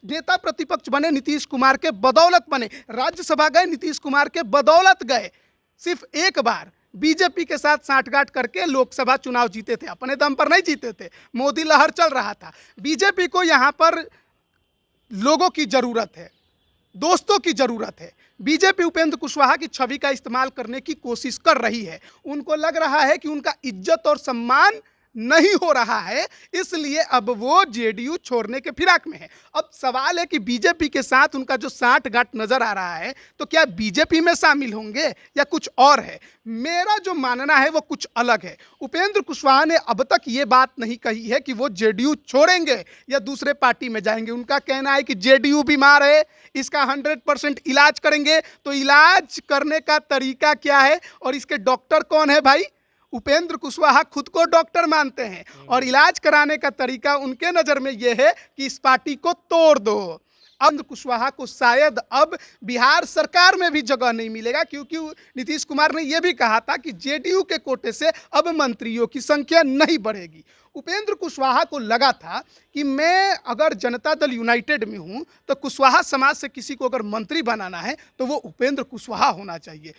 नेता प्रतिपक्ष बने नीतीश कुमार के बदौलत बने, राज्यसभा गए नीतीश कुमार के बदौलत गए। सिर्फ एक बार बीजेपी के साथ सांठगांठ करके लोकसभा चुनाव जीते थे, अपने दम पर नहीं जीते थे, मोदी लहर चल रहा था। बीजेपी को यहाँ पर लोगों की जरूरत है, दोस्तों की जरूरत है। बीजेपी उपेंद्र कुशवाहा की छवि का इस्तेमाल करने की कोशिश कर रही है। उनको लग रहा है कि उनका इज्जत और सम्मान नहीं हो रहा है, इसलिए अब वो जेडीयू छोड़ने के फिराक में है। अब सवाल है कि बीजेपी के साथ उनका जो सांठगांठ नजर आ रहा है, तो क्या बीजेपी में शामिल होंगे या कुछ और है? मेरा जो मानना है वो कुछ अलग है। उपेंद्र कुशवाहा ने अब तक ये बात नहीं कही है कि वो जेडीयू छोड़ेंगे या दूसरे पार्टी में जाएंगे। उनका कहना है कि जेडीयू बीमार है, इसका 100% इलाज करेंगे। तो इलाज करने का तरीका क्या है और इसके डॉक्टर कौन है भाई? उपेंद्र कुशवाहा खुद को डॉक्टर मानते हैं और इलाज कराने का तरीका उनके नज़र में यह है कि इस पार्टी को तोड़ दो। उपेंद्र कुशवाहा को शायद अब बिहार सरकार में भी जगह नहीं मिलेगा, क्योंकि नीतीश कुमार ने यह भी कहा था कि जेडीयू के कोटे से अब मंत्रियों की संख्या नहीं बढ़ेगी। उपेंद्र कुशवाहा को लगा था कि मैं अगर जनता दल यूनाइटेड में हूं तो कुशवाहा समाज से किसी को अगर मंत्री बनाना है तो वो उपेंद्र कुशवाहा होना चाहिए।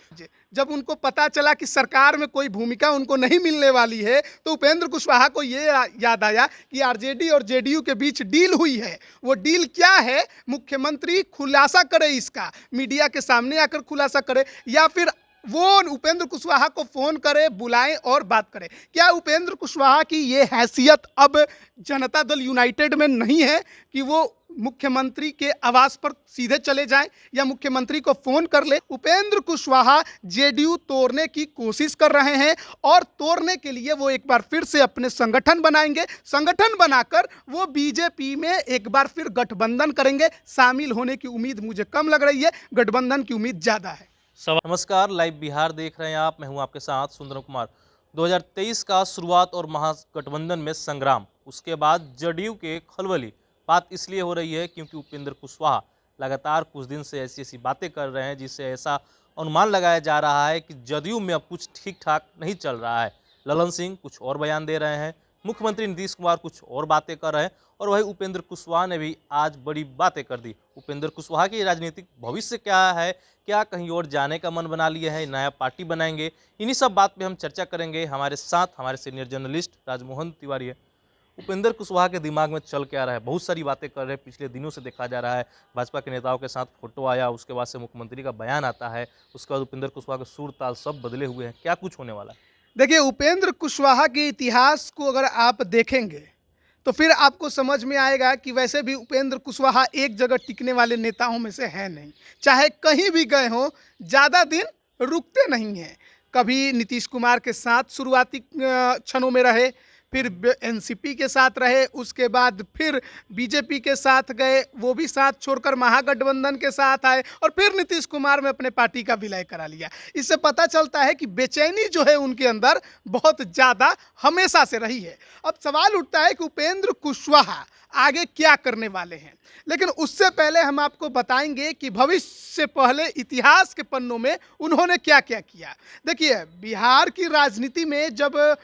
जब उनको पता चला कि सरकार में कोई भूमिका उनको नहीं मिलने वाली है, तो उपेंद्र कुशवाहा को ये याद आया कि आरजेडी और जेडीयू के बीच डील हुई है। वो डील क्या है? मुख्यमंत्री खुलासा करे, इसका मीडिया के सामने आकर खुलासा करे, या फिर वो उपेंद्र कुशवाहा को फोन करे, बुलाएं और बात करें। क्या उपेंद्र कुशवाहा की ये हैसियत अब जनता दल यूनाइटेड में नहीं है कि वो मुख्यमंत्री के आवास पर सीधे चले जाएं या मुख्यमंत्री को फोन कर ले? उपेंद्र कुशवाहा जेडीयू तोड़ने की कोशिश कर रहे हैं और तोड़ने के लिए वो एक बार फिर से अपने संगठन बनाएंगे। संगठन बनाकर वो बीजेपी में एक बार फिर गठबंधन करेंगे। शामिल होने की उम्मीद मुझे कम लग रही है, गठबंधन की उम्मीद ज़्यादा है। नमस्कार, लाइव बिहार देख रहे हैं आप। मैं हूं आपके साथ सुंदर कुमार। 2023 का शुरुआत और महागठबंधन में संग्राम, उसके बाद जदयू के खलबली। बात इसलिए हो रही है क्योंकि उपेंद्र कुशवाहा लगातार कुछ दिन से ऐसी बातें कर रहे हैं जिससे ऐसा अनुमान लगाया जा रहा है कि जदयू में अब कुछ ठीक ठाक नहीं चल रहा है। ललन सिंह कुछ और बयान दे रहे हैं, मुख्यमंत्री नीतीश कुमार कुछ और बातें कर रहे हैं, और वही उपेंद्र कुशवाहा ने भी आज बड़ी बातें कर दी। उपेंद्र कुशवाहा की राजनीतिक भविष्य क्या है? क्या कहीं और जाने का मन बना लिया है? नया पार्टी बनाएंगे? इन्हीं सब बात पे हम चर्चा करेंगे। हमारे साथ हमारे सीनियर जर्नलिस्ट राजमोहन तिवारी है। उपेंद्र कुशवाहा के दिमाग में चल क्या रहा है? बहुत सारी बातें कर रहे हैं, पिछले दिनों से देखा जा रहा है। भाजपा के नेताओं के साथ फोटो आया, उसके बाद से मुख्यमंत्री का बयान आता है, उसके बाद उपेंद्र कुशवाहा के सुर ताल सब बदले हुए हैं। क्या कुछ होने वाला है? देखिए, उपेंद्र कुशवाहा के इतिहास को अगर आप देखेंगे तो फिर आपको समझ में आएगा कि वैसे भी उपेंद्र कुशवाहा एक जगह टिकने वाले नेताओं में से है नहीं। चाहे कहीं भी गए हों, ज़्यादा दिन रुकते नहीं हैं। कभी नीतीश कुमार के साथ शुरुआती क्षणों में रहे, फिर एनसीपी के साथ रहे, उसके बाद फिर बीजेपी के साथ गए, वो भी साथ छोड़कर महागठबंधन के साथ आए, और फिर नीतीश कुमार में अपने पार्टी का विलय करा लिया। इससे पता चलता है कि बेचैनी जो है उनके अंदर बहुत ज़्यादा हमेशा से रही है। अब सवाल उठता है कि उपेंद्र कुशवाहा आगे क्या करने वाले हैं, लेकिन उससे पहले हम आपको बताएंगे कि भविष्य से पहले इतिहास के पन्नों में उन्होंने क्या क्या किया। देखिए, बिहार की राजनीति में जब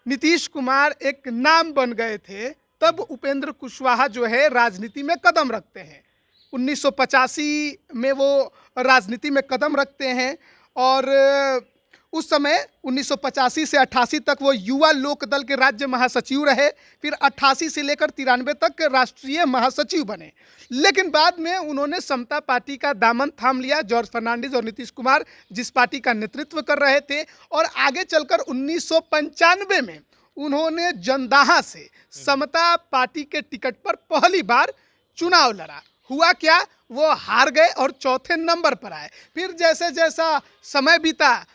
नीतीश कुमार एक नाम बन गए थे, तब उपेंद्र कुशवाहा जो है राजनीति में कदम रखते हैं। 1985 में वो राजनीति में कदम रखते हैं और उस समय 1985 से 88 तक वो युवा लोक दल के राज्य महासचिव रहे, फिर 88 से लेकर 93 तक राष्ट्रीय महासचिव बने। लेकिन बाद में उन्होंने समता पार्टी का दामन थाम लिया। जॉर्ज फर्नांडिस और नीतीश कुमार जिस पार्टी का नेतृत्व कर रहे थे, और आगे चलकर 1995 में उन्होंने जंदाहा से समता पार्टी के टिकट पर पहली बार चुनाव लड़ा। हुआ क्या? वो हार गए और चौथे नंबर पर आए। फिर जैसे जैसा समय बीता,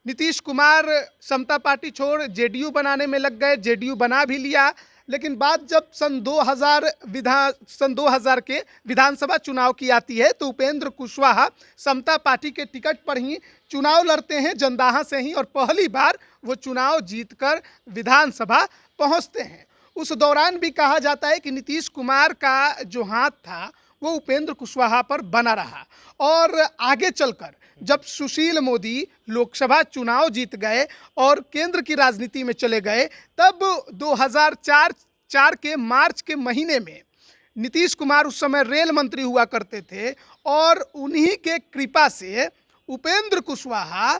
नीतीश कुमार समता पार्टी छोड़ जेडीयू बनाने में लग गए, जेडीयू बना भी लिया। लेकिन बात जब सन 2000 के विधानसभा चुनाव की आती है, तो उपेंद्र कुशवाहा समता पार्टी के टिकट पर ही चुनाव लड़ते हैं, जंदाहा से ही, और पहली बार वो चुनाव जीतकर विधानसभा पहुंचते हैं। उस दौरान भी कहा जाता है कि नीतीश कुमार का जो हाथ था वो उपेंद्र कुशवाहा पर बना रहा, और आगे चलकर जब सुशील मोदी लोकसभा चुनाव जीत गए और केंद्र की राजनीति में चले गए, तब 2004 के मार्च के महीने में नीतीश कुमार उस समय रेल मंत्री हुआ करते थे और उन्हीं के कृपा से उपेंद्र कुशवाहा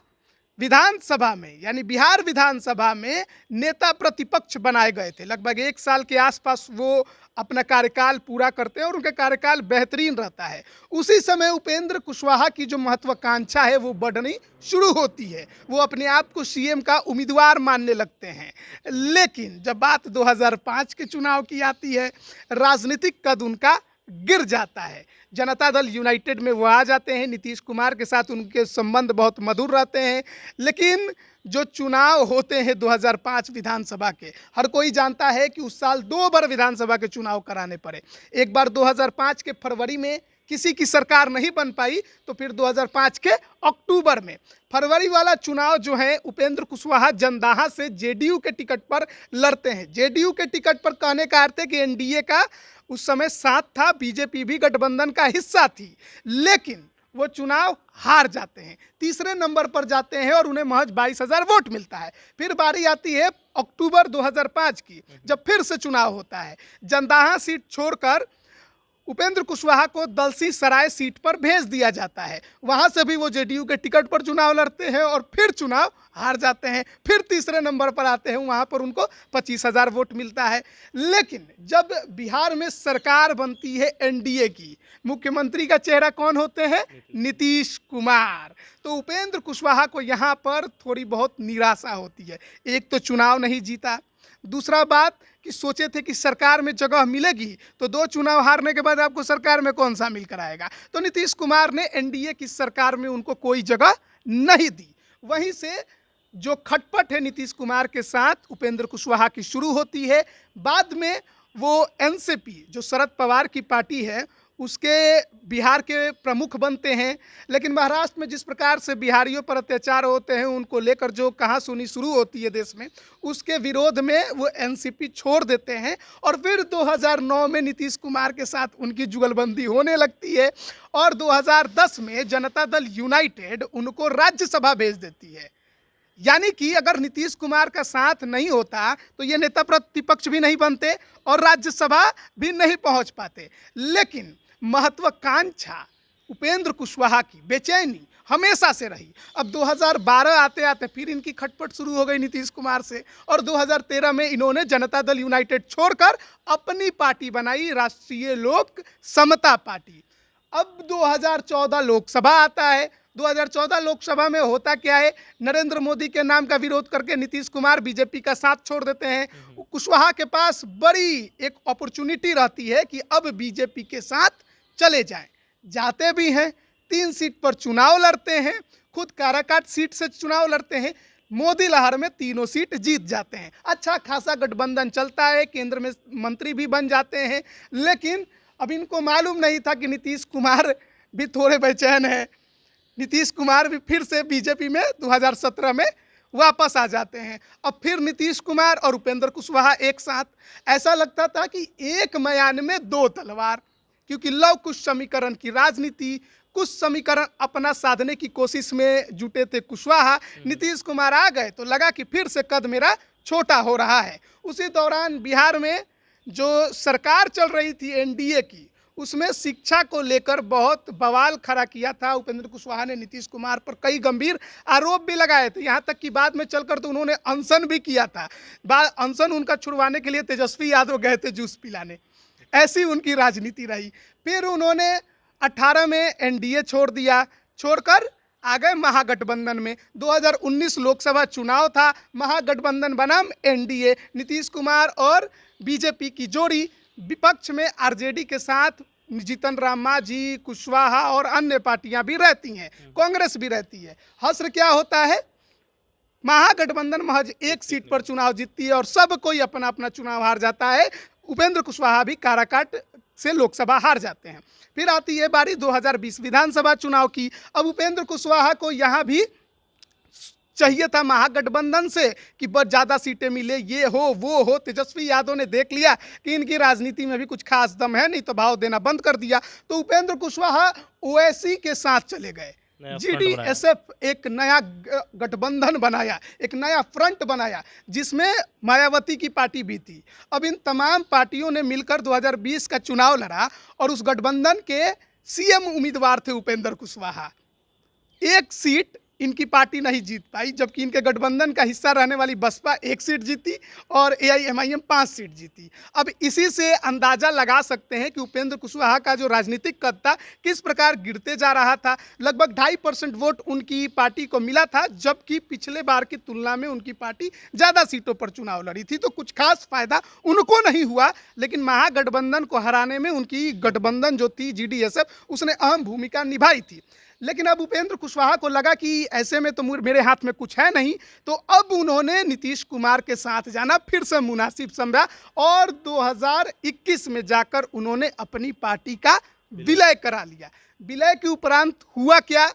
विधानसभा में यानी बिहार विधानसभा में नेता प्रतिपक्ष बनाए गए थे। लगभग 1 साल के आसपास वो अपना कार्यकाल पूरा करते हैं और उनका कार्यकाल बेहतरीन रहता है। उसी समय उपेंद्र कुशवाहा की जो महत्वाकांक्षा है वो बढ़नी शुरू होती है, वो अपने आप को सीएम का उम्मीदवार मानने लगते हैं। लेकिन जब बात 2005 के चुनाव की आती है, राजनीतिक कद उनका गिर जाता है। जनता दल यूनाइटेड में वो आ जाते हैं, नीतीश कुमार के साथ उनके संबंध बहुत मधुर रहते हैं। लेकिन जो चुनाव होते हैं 2005 विधानसभा के, हर कोई जानता है कि उस साल 2 बार विधानसभा के चुनाव कराने पड़े। एक बार 2005 के फरवरी में किसी की सरकार नहीं बन पाई, तो फिर 2005 के अक्टूबर में फरवरी वाला चुनाव जो है उपेंद्र कुशवाहा जंदाहा से जेडीयू के टिकट पर लड़ते हैं। जेडीयू के टिकट पर कहने का अर्थ है कि एनडीए का उस समय साथ था, बीजेपी भी गठबंधन का हिस्सा थी, लेकिन वो चुनाव हार जाते हैं, तीसरे नंबर पर जाते हैं और उन्हें महज 22,000 वोट मिलता है। फिर बारी आती है अक्टूबर 2005 की, जब फिर से चुनाव होता है। जंदाहा सीट छोड़कर उपेंद्र कुशवाहा को दलसी सराय सीट पर भेज दिया जाता है। वहां से भी वो जेडीयू के टिकट पर चुनाव लड़ते हैं और फिर चुनाव हार जाते हैं। फिर तीसरे नंबर पर आते हैं, वहां पर उनको 25,000 वोट मिलता है। लेकिन जब बिहार में सरकार बनती है एनडीए की, मुख्यमंत्री का चेहरा कौन होते हैं? नीतीश कुमार। तो उपेंद्र कुशवाहा को यहाँ पर थोड़ी बहुत निराशा होती है। एक तो चुनाव नहीं जीता, दूसरा बात कि सोचे थे कि सरकार में जगह मिलेगी, तो 2 चुनाव हारने के बाद आपको सरकार में कौन शामिल कराएगा। तो नीतीश कुमार ने एनडीए की सरकार में उनको कोई जगह नहीं दी। वहीं से जो खटपट है नीतीश कुमार के साथ उपेंद्र कुशवाहा की शुरू होती है। बाद में वो एनसीपी जो शरद पवार की पार्टी है उसके बिहार के प्रमुख बनते हैं। लेकिन महाराष्ट्र में जिस प्रकार से बिहारियों पर अत्याचार होते हैं, उनको लेकर जो कहासुनी शुरू होती है देश में, उसके विरोध में वो एनसीपी छोड़ देते हैं और फिर 2009 में नीतीश कुमार के साथ उनकी जुगलबंदी होने लगती है और 2010 में जनता दल यूनाइटेड उनको राज्यसभा भेज देती है। यानी कि अगर नीतीश कुमार का साथ नहीं होता तो ये नेता प्रतिपक्ष भी नहीं बनते और राज्यसभा भी नहीं पहुंच पाते। लेकिन महत्वाकांक्षा उपेंद्र कुशवाहा की बेचैनी हमेशा से रही। अब 2012 आते आते फिर इनकी खटपट शुरू हो गई नीतीश कुमार से और 2013 में इन्होंने जनता दल यूनाइटेड छोड़कर अपनी पार्टी बनाई, राष्ट्रीय लोक समता पार्टी। अब 2014 लोकसभा आता है। 2014 लोकसभा में होता क्या है, नरेंद्र मोदी के नाम का विरोध करके नीतीश कुमार बीजेपी का साथ छोड़ देते हैं। कुशवाहा के पास बड़ी एक अपॉर्चुनिटी रहती है कि अब बीजेपी के साथ चले जाएं। जाते भी हैं, 3 सीट पर चुनाव लड़ते हैं, खुद काराकाट सीट से चुनाव लड़ते हैं, मोदी लहर में तीनों सीट जीत जाते हैं। अच्छा खासा गठबंधन चलता है, केंद्र में मंत्री भी बन जाते हैं। लेकिन अब इनको मालूम नहीं था कि नीतीश कुमार भी थोड़े बेचैन हैं। नीतीश कुमार भी फिर से बीजेपी में 2017 में वापस आ जाते हैं। अब फिर नीतीश कुमार और उपेंद्र कुशवाहा एक साथ, ऐसा लगता था कि एक म्यान में 2 तलवार, क्योंकि लव कुश समीकरण की राजनीति, कुछ समीकरण अपना साधने की कोशिश में जुटे थे कुशवाहा। नीतीश कुमार आ गए तो लगा कि फिर से कद मेरा छोटा हो रहा है। उसी दौरान बिहार में जो सरकार चल रही थी एनडीए की, उसमें शिक्षा को लेकर बहुत बवाल खड़ा किया था। उपेंद्र कुशवाहा ने नीतीश कुमार पर कई गंभीर आरोप भी लगाए थे, यहाँ तक कि बाद में चलकर तो उन्होंने अनशन भी किया था। अनशन उनका छुड़वाने के लिए तेजस्वी यादव गए थे जूस पिलाने। ऐसी उनकी राजनीति रही। फिर उन्होंने 18 में एनडीए छोड़ दिया, छोड़कर आ गए महागठबंधन में। 2019 लोकसभा चुनाव था, महागठबंधन बनाम एनडीए, नीतीश कुमार और बीजेपी की जोड़ी। विपक्ष में आरजेडी के साथ जीतन राम मांझी, कुशवाहा और अन्य पार्टियां भी रहती हैं, कांग्रेस भी रहती है। हश्र क्या होता है, महागठबंधन महज 1 सीट पर चुनाव जीतती है और सब कोई अपना अपना चुनाव हार जाता है। उपेंद्र कुशवाहा भी काराकाट से लोकसभा हार जाते हैं। फिर आती है बारी 2020 विधानसभा चुनाव की। अब उपेंद्र कुशवाहा को यहाँ भी चाहिए था महागठबंधन से कि बहुत ज़्यादा सीटें मिले, ये हो वो हो। तेजस्वी यादव ने देख लिया कि इनकी राजनीति में भी कुछ खास दम है नहीं, तो भाव देना बंद कर दिया। तो उपेंद्र कुशवाहा ओवैसी के साथ चले गए। नया फ्रंट बनाया। जीडीएसएफ एक नया गठबंधन बनाया, एक नया फ्रंट बनाया जिसमें मायावती की पार्टी भी थी। अब इन तमाम पार्टियों ने मिलकर 2020 का चुनाव लड़ा और उस गठबंधन के सीएम उम्मीदवार थे उपेंद्र कुशवाहा। एक सीट इनकी पार्टी नहीं जीत पाई, जबकि इनके गठबंधन का हिस्सा रहने वाली बसपा 1 सीट जीती और एआईएमआईएम 5 सीट जीती। अब इसी से अंदाजा लगा सकते हैं कि उपेंद्र कुशवाहा का जो राजनीतिक कद था किस प्रकार गिरते जा रहा था। लगभग 2.5% वोट उनकी पार्टी को मिला था, जबकि पिछले बार की तुलना में उनकी पार्टी ज़्यादा सीटों पर चुनाव लड़ी थी, तो कुछ खास फायदा उनको नहीं हुआ। लेकिन महागठबंधन को हराने में उनकी गठबंधन जो थी जीडीएसएफ, उसने अहम भूमिका निभाई थी। लेकिन अब उपेंद्र कुशवाहा को लगा कि ऐसे में तो मेरे हाथ में कुछ है नहीं, तो अब उन्होंने नीतीश कुमार के साथ जाना फिर से मुनासिब समझा और 2021 में जाकर उन्होंने अपनी पार्टी का विलय करा लिया। विलय के उपरांत हुआ क्या?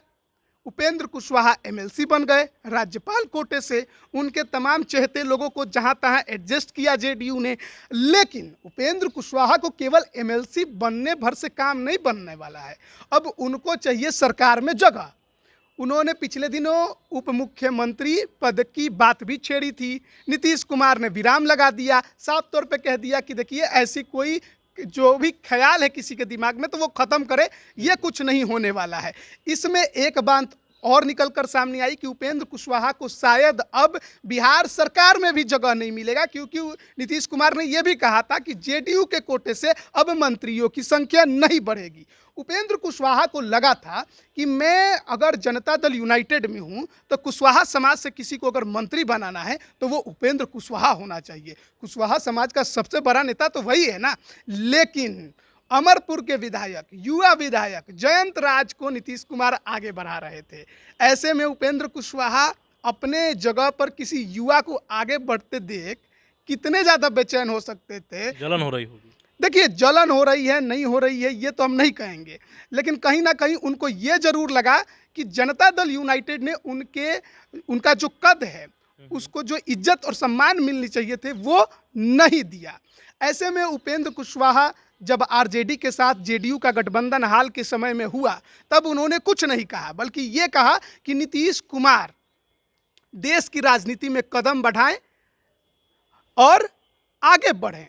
उपेंद्र कुशवाहा एमएलसी बन गए राज्यपाल कोटे से। उनके तमाम चहेते लोगों को जहां तहां एडजस्ट किया जेडीयू ने। लेकिन उपेंद्र कुशवाहा को केवल एमएलसी बनने भर से काम नहीं बनने वाला है, अब उनको चाहिए सरकार में जगह। उन्होंने पिछले दिनों उप मुख्यमंत्री पद की बात भी छेड़ी थी। नीतीश कुमार ने विराम लगा दिया, साफ तौर पे कह दिया कि देखिए ऐसी कोई जो भी ख्याल है किसी के दिमाग में तो वो ख़त्म करे, ये कुछ नहीं होने वाला है। इसमें एक बात और निकल कर सामने आई कि उपेंद्र कुशवाहा को शायद अब बिहार सरकार में भी जगह नहीं मिलेगा, क्योंकि नीतीश कुमार ने यह भी कहा था कि जेडीयू के कोटे से अब मंत्रियों की संख्या नहीं बढ़ेगी। उपेंद्र कुशवाहा को लगा था कि मैं अगर जनता दल यूनाइटेड में हूं तो कुशवाहा समाज से किसी को अगर मंत्री बनाना है तो वो उपेंद्र कुशवाहा होना चाहिए। कुशवाहा समाज का सबसे बड़ा नेता तो वही है ना। लेकिन अमरपुर के विधायक, युवा विधायक जयंत राज को नीतीश कुमार आगे बढ़ा रहे थे। ऐसे में उपेंद्र कुशवाहा अपने जगह पर किसी युवा को आगे बढ़ते देख कितने ज़्यादा बेचैन हो सकते थे। जलन हो रही होगी। देखिए, जलन हो रही है नहीं हो रही है ये तो हम नहीं कहेंगे, लेकिन कहीं ना कहीं उनको ये जरूर लगा कि जनता दल यूनाइटेड ने उनका जो कद है, उसको जो इज्जत और सम्मान मिलनी चाहिए थे वो नहीं दिया। ऐसे में उपेंद्र कुशवाहा जब आरजेडी के साथ जेडीयू का गठबंधन हाल के समय में हुआ, तब उन्होंने कुछ नहीं कहा, बल्कि ये कहा कि नीतीश कुमार देश की राजनीति में कदम बढ़ाएं और आगे बढ़ें,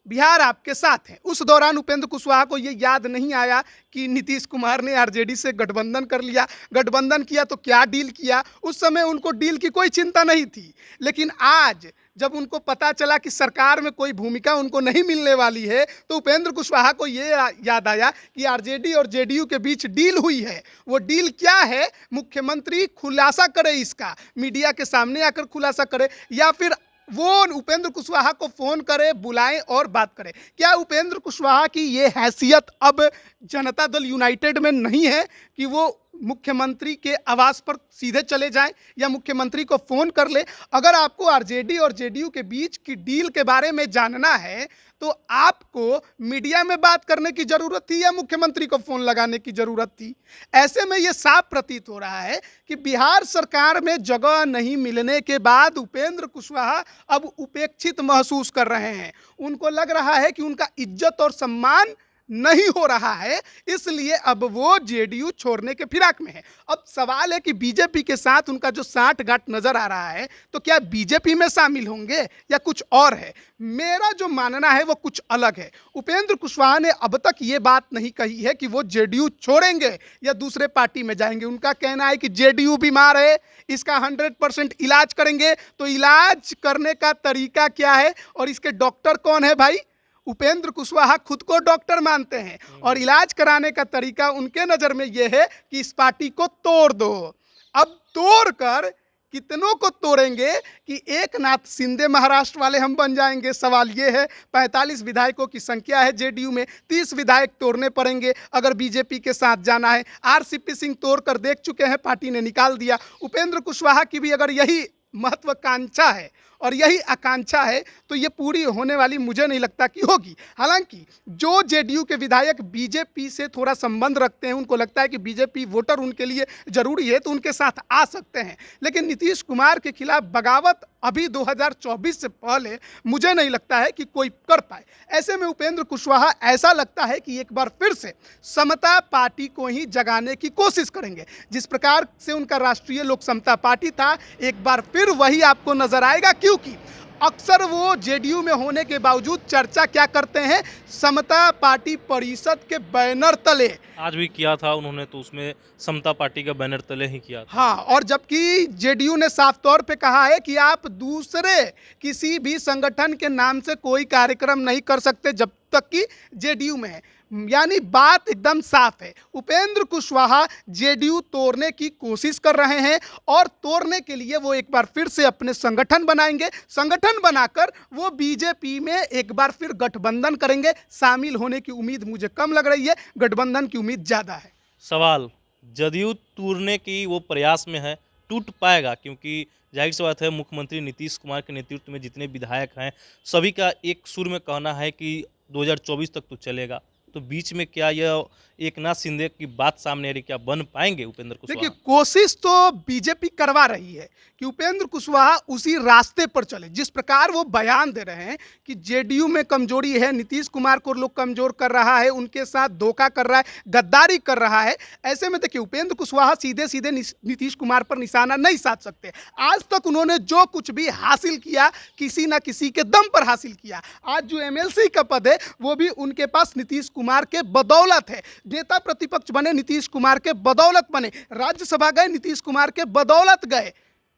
बिहार आपके साथ है। उस दौरान उपेंद्र कुशवाहा को ये याद नहीं आया कि नीतीश कुमार ने आरजेडी से गठबंधन कर लिया। गठबंधन किया तो क्या डील किया, उस समय उनको डील की कोई चिंता नहीं थी। लेकिन आज जब उनको पता चला कि सरकार में कोई भूमिका उनको नहीं मिलने वाली है, तो उपेंद्र कुशवाहा को ये याद आया कि आरजेडी और जेडीयू के बीच डील हुई है। वो डील क्या है, मुख्यमंत्री खुलासा करे, इसका मीडिया के सामने आकर खुलासा करे, या फिर वो उपेंद्र कुशवाहा को फोन करे, बुलाएं और बात करें। क्या उपेंद्र कुशवाहा की ये हैसियत अब जनता दल यूनाइटेड में नहीं है कि वो मुख्यमंत्री के आवास पर सीधे चले जाएं या मुख्यमंत्री को फोन कर ले? अगर आपको आरजेडी और जेडीयू के बीच की डील के बारे में जानना है तो आपको मीडिया में बात करने की जरूरत थी या मुख्यमंत्री को फोन लगाने की जरूरत थी? ऐसे में यह साफ प्रतीत हो रहा है कि बिहार सरकार में जगह नहीं मिलने के बाद उपेंद्र कुशवाहा अब उपेक्षित महसूस कर रहे हैं। उनको लग रहा है कि उनका इज्जत और सम्मान नहीं हो रहा है, इसलिए अब वो जेडीयू छोड़ने के फिराक में है। अब सवाल है कि बीजेपी के साथ उनका जो साठगांठ नजर आ रहा है, तो क्या बीजेपी में शामिल होंगे या कुछ और है? मेरा जो मानना है वो कुछ अलग है। उपेंद्र कुशवाहा ने अब तक ये बात नहीं कही है कि वो जेडीयू छोड़ेंगे या दूसरे पार्टी में जाएंगे। उनका कहना है कि जेडीयू बीमार है, इसका 100% इलाज करेंगे। तो इलाज करने का तरीका क्या है और इसके डॉक्टर कौन है भाई? उपेंद्र कुशवाहा खुद को डॉक्टर मानते हैं और इलाज कराने का तरीका उनके नज़र में यह है कि इस पार्टी को तोड़ दो। अब तोड़कर कितनों को तोड़ेंगे कि एक नाथ शिंदे महाराष्ट्र वाले हम बन जाएंगे? सवाल ये है। 45 विधायकों की संख्या है जेडीयू में, 30 विधायक तोड़ने पड़ेंगे अगर बीजेपी के साथ जाना है। आरसीपी सिंह तोड़कर देख चुके हैं, पार्टी ने निकाल दिया। उपेंद्र कुशवाहा की भी अगर यही महत्वाकांक्षा है और यही आकांक्षा है, तो ये पूरी होने वाली मुझे नहीं लगता कि होगी। हालांकि जो जेडीयू के विधायक बीजेपी से थोड़ा संबंध रखते हैं, उनको लगता है कि बीजेपी वोटर उनके लिए जरूरी है, तो उनके साथ आ सकते हैं। लेकिन नीतीश कुमार के खिलाफ बगावत अभी 2024 से पहले मुझे नहीं लगता है कि कोई कर पाए। ऐसे में उपेंद्र कुशवाहा ऐसा लगता है कि एक बार फिर से समता पार्टी को ही जगाने की कोशिश करेंगे। जिस प्रकार से उनका राष्ट्रीय लोक समता पार्टी था, एक बार फिर वही आपको नजर आएगा, क्योंकि अक्सर वो जेडीयू में होने के बावजूद चर्चा क्या करते हैं, समता पार्टी परिषद के बैनर तले। आज भी किया था उन्होंने, तो उसमें समता पार्टी का बैनर तले ही किया था। हाँ, और जबकि जेडीयू ने साफ तौर पे कहा है कि आप दूसरे किसी भी संगठन के नाम से कोई कार्यक्रम नहीं कर सकते जब तक कि जेडीयू में है। यानी बात एकदम साफ है। उपेंद्र कुशवाहा जेडीयू तोड़ने की कोशिश कर रहे हैं और तोड़ने के लिए वो एक बार फिर से अपने संगठन बनाएंगे। संगठन बनाकर वो बीजेपी में एक बार फिर गठबंधन करेंगे। शामिल होने की उम्मीद मुझे कम लग रही है, गठबंधन की उम्मीद ज़्यादा है। सवाल, जदयू तोड़ने की वो प्रयास में है, टूट पाएगा? क्योंकि जाहिर सी बात है, मुख्यमंत्री नीतीश कुमार के नेतृत्व में जितने विधायक हैं, सभी का एक सुर में कहना है कि 2024 तक तो चलेगा। तो बीच में क्या यह एकनाथ शिंदे की बात सामने आ रही, क्या बन पाएंगे उपेंद्र कुशवाहा? देखिए, कोशिश तो बीजेपी करवा रही है कि उपेंद्र कुशवाहा उसी रास्ते पर चले। जिस प्रकार वो बयान दे रहे हैं कि जेडीयू में कमजोरी है, नीतीश कुमार को लोग कमजोर कर रहा है, उनके साथ धोखा कर रहा है, गद्दारी कर रहा है। ऐसे में देखिए, उपेंद्र कुशवाहा सीधे सीधे नीतीश कुमार पर निशाना नहीं साध सकते। आज तक उन्होंने जो कुछ भी हासिल किया, किसी ना किसी के दम पर हासिल किया। आज जो एमएलसी का पद है, वो भी उनके पास नीतीश कुमार के बदौलत है। नेता प्रतिपक्ष बने नीतीश कुमार के बदौलत बने, राज्यसभा गए नीतीश कुमार के बदौलत गए।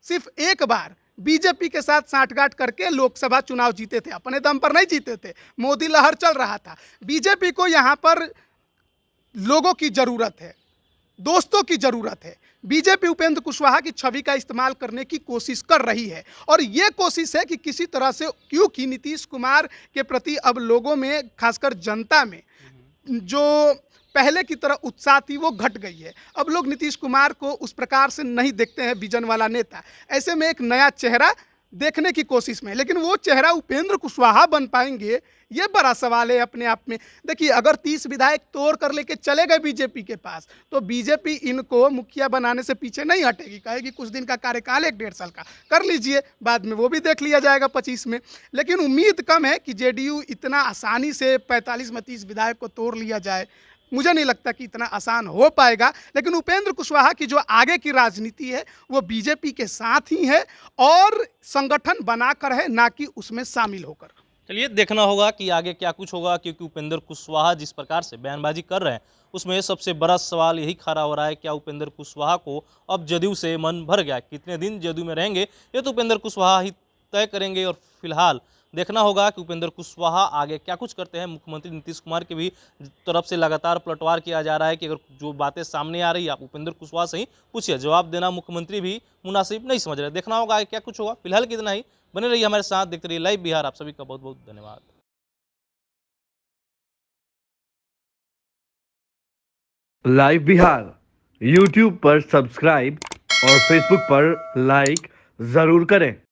सिर्फ एक बार बीजेपी के साथ सांठगांठ करके लोकसभा चुनाव जीते थे, अपने दम पर नहीं जीते थे। मोदी लहर चल रहा था। बीजेपी को यहां पर लोगों की जरूरत है, दोस्तों की जरूरत है। बीजेपी उपेंद्र कुशवाहा की छवि का इस्तेमाल करने की कोशिश कर रही है, और यह कोशिश है कि किसी तरह से, क्योंकि नीतीश कुमार के प्रति अब लोगों में, खासकर जनता में, जो पहले की तरह उत्साह थी वो घट गई है। अब लोग नीतीश कुमार को उस प्रकार से नहीं देखते हैं विजन वाला नेता। ऐसे में एक नया चेहरा देखने की कोशिश में, लेकिन वो चेहरा उपेंद्र कुशवाहा बन पाएंगे, ये बड़ा सवाल है अपने आप में। देखिए, अगर 30 विधायक तोड़ कर लेके चले गए बीजेपी के पास, तो बीजेपी इनको मुखिया बनाने से पीछे नहीं हटेगी। कहेगी कुछ दिन का कार्यकाल है, 1.5 साल का कर लीजिए, बाद में वो भी देख लिया जाएगा 25 में। लेकिन उम्मीद कम है कि जेडीयू इतना आसानी से 45 में 30 विधायक को तोड़ लिया जाए। मुझे नहीं लगता कि इतना आसान हो पाएगा। लेकिन उपेंद्र कुशवाहा की जो आगे की राजनीति है, वो बीजेपी के साथ ही है और संगठन बनाकर है, ना कि उसमें शामिल होकर। चलिए, देखना होगा कि आगे क्या कुछ होगा, क्योंकि उपेंद्र कुशवाहा जिस प्रकार से बयानबाजी कर रहे हैं, उसमें सबसे बड़ा सवाल यही खड़ा हो रहा है, क्या उपेंद्र कुशवाहा को अब जदयू से मन भर गया? कितने दिन जदयू में रहेंगे, ये तो उपेंद्र कुशवाहा ही तय करेंगे। और फिलहाल देखना होगा कि उपेंद्र कुशवाहा आगे क्या कुछ करते हैं। मुख्यमंत्री नीतीश कुमार की भी तरफ से लगातार पलटवार किया जा रहा है कि अगर जो बातें सामने आ रही है, आप उपेंद्र कुशवाहा से ही पूछिए, जवाब देना मुख्यमंत्री भी मुनासिब नहीं समझ रहे। देखना होगा आगे क्या कुछ होगा। फिलहाल कितना ही, बने रहिए हमारे साथ, देखते रहिए लाइव बिहार। आप सभी का बहुत बहुत धन्यवाद। लाइव बिहार यूट्यूब पर सब्सक्राइब और फेसबुक पर लाइक जरूर करें।